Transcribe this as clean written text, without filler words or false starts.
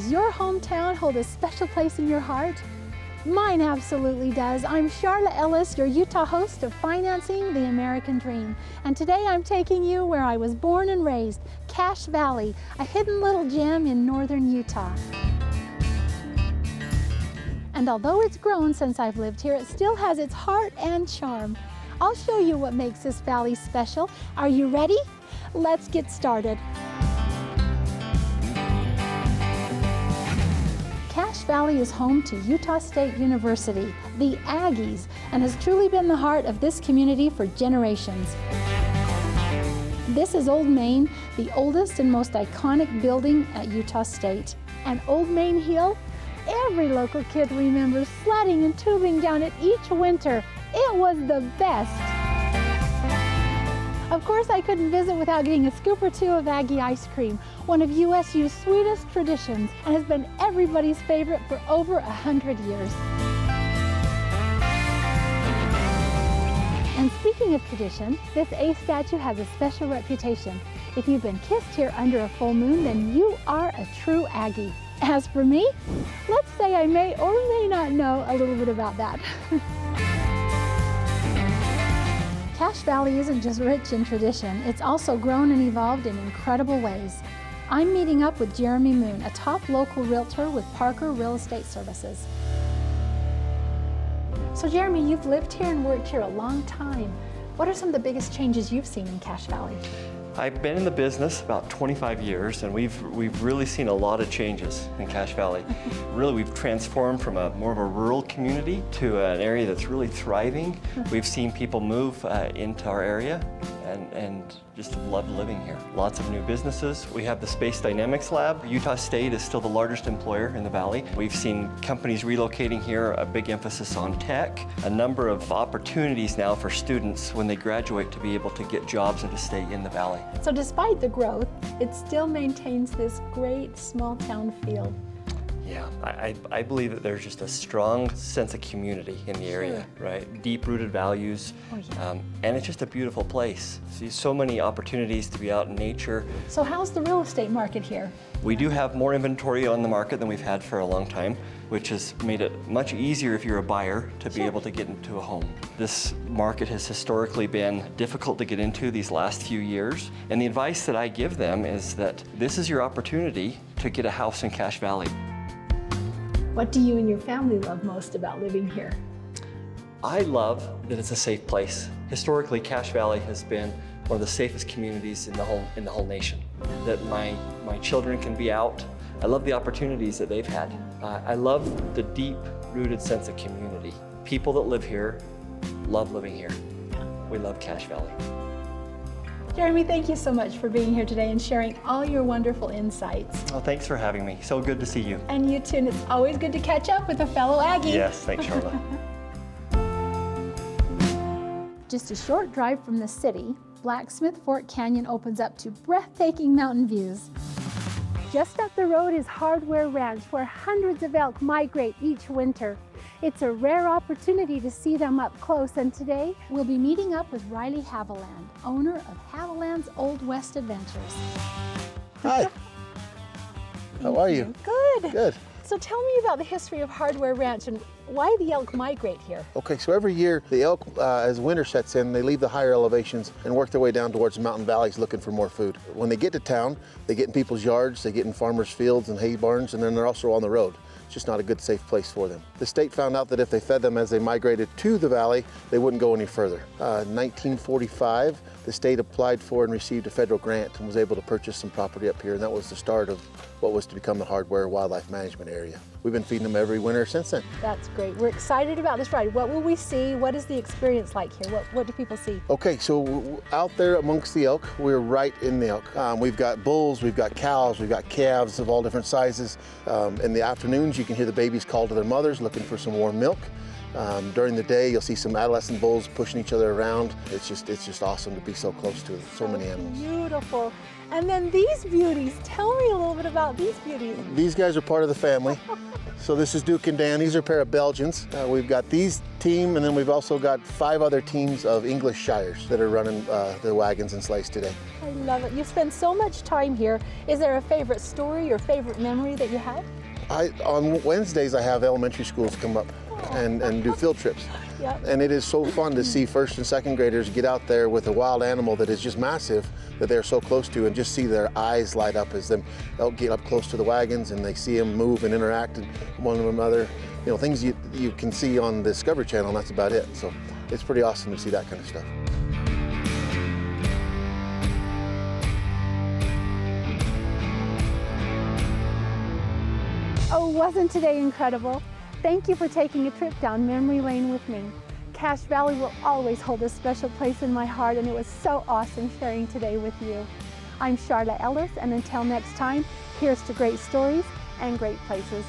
Does your hometown hold a special place in your heart? Mine absolutely does. I'm Charla Ellis, your Utah host of Financing the American Dream. And today I'm taking you where I was born and raised, Cache Valley, a hidden little gem in northern Utah. And although it's grown since I've lived here, it still has its heart and charm. I'll show you what makes this valley special. Are you ready? Let's get started. Cache Valley is home to Utah State University, the Aggies, and has truly been the heart of this community for generations. This is Old Main, the oldest and most iconic building at Utah State. And Old Main Hill, every local kid remembers sledding and tubing down it each winter. It was the best. Of course, I couldn't visit without getting a scoop or two of Aggie ice cream, one of USU's sweetest traditions, and has been everybody's favorite for over 100 years. And speaking of tradition, this Ace statue has a special reputation. If you've been kissed here under a full moon, then you are a true Aggie. As for me, let's say I may or may not know a little bit about that. Cache Valley isn't just rich in tradition, it's also grown and evolved in incredible ways. I'm meeting up with Jeremy Moon, a top local realtor with Parker Real Estate Services. So Jeremy, you've lived here and worked here a long time. What are some of the biggest changes you've seen in Cache Valley? I've been in the business about 25 years, and we've really seen a lot of changes in Cache Valley. Really, we've transformed from more of a rural community to an area that's really thriving. We've seen people move into our area and just love living here. Lots of new businesses. We have the Space Dynamics Lab. Utah State is still the largest employer in the valley. We've seen companies relocating here, a big emphasis on tech, a number of opportunities now for students when they graduate to be able to get jobs and to stay in the valley. So despite the growth, it still maintains this great small town feel. Yeah, I believe that there's just a strong sense of community in the area, right? Deep-rooted values, and it's just a beautiful place. See so many opportunities to be out in nature. So how's the real estate market here? We do have more inventory on the market than we've had for a long time, which has made it much easier if you're a buyer to be able to get into a home. This market has historically been difficult to get into these last few years, and the advice that I give them is that this is your opportunity to get a house in Cache Valley. What do you and your family love most about living here? I love that it's a safe place. Historically, Cache Valley has been one of the safest communities in the whole nation. That my children can be out. I love the opportunities that they've had. I love the deep-rooted sense of community. People that live here love living here. We love Cache Valley. Jeremy, thank you so much for being here today and sharing all your wonderful insights. Well, thanks for having me. So good to see you. And you too, and it's always good to catch up with a fellow Aggie. Yes, thanks, Charla. Just a short drive from the city, Blacksmith Fork Canyon opens up to breathtaking mountain views. Just up the road is Hardware Ranch, where hundreds of elk migrate each winter. It's a rare opportunity to see them up close, and today we'll be meeting up with Riley Haviland, owner of Haviland's Old West Adventures. Hi. How are you? Good. Good. So tell me about the history of Hardware Ranch and why the elk migrate here. Okay, so every year the elk, as winter sets in, they leave the higher elevations and work their way down towards the mountain valleys looking for more food. When they get to town, they get in people's yards, they get in farmers' fields and hay barns, and then they're also on the road. It's just not a good, safe place for them. The state found out that if they fed them as they migrated to the valley, they wouldn't go any further. 1945, the state applied for and received a federal grant and was able to purchase some property up here, and that was the start of what was to become the Hardware Wildlife Management Area. We've been feeding them every winter since then. That's great. We're excited about this ride. What will we see? What is the experience like here? What do people see? Okay, so out there amongst the elk, we're right in the elk. We've got bulls, we've got cows, we've got calves of all different sizes. In the afternoons, you can hear the babies call to their mothers looking for some warm milk. During the day, you'll see some adolescent bulls pushing each other around. It's just awesome to be so close to so many animals. Beautiful. And then these beauties, tell me a little bit about these beauties. These guys are part of the family. So this is Duke and Dan. These are a pair of Belgians. We've got these team, and then we've also got 5 other teams of English Shires that are running the wagons and sleighs today. I love it. You spend so much time here. Is there a favorite story or favorite memory that you had? On Wednesdays, I have elementary schools come up and do field trips. Yep. And it is so fun to see first and second graders get out there with a wild animal that is just massive that they're so close to, and just see their eyes light up as they'll get up close to the wagons and they see them move and interact with one another. You know, things you can see on the Discovery Channel, and that's about it. So it's pretty awesome to see that kind of stuff. Oh, wasn't today incredible? Thank you for taking a trip down memory lane with me. Cache Valley will always hold a special place in my heart, and it was so awesome sharing today with you. I'm Charla Ellis, and until next time, here's to great stories and great places.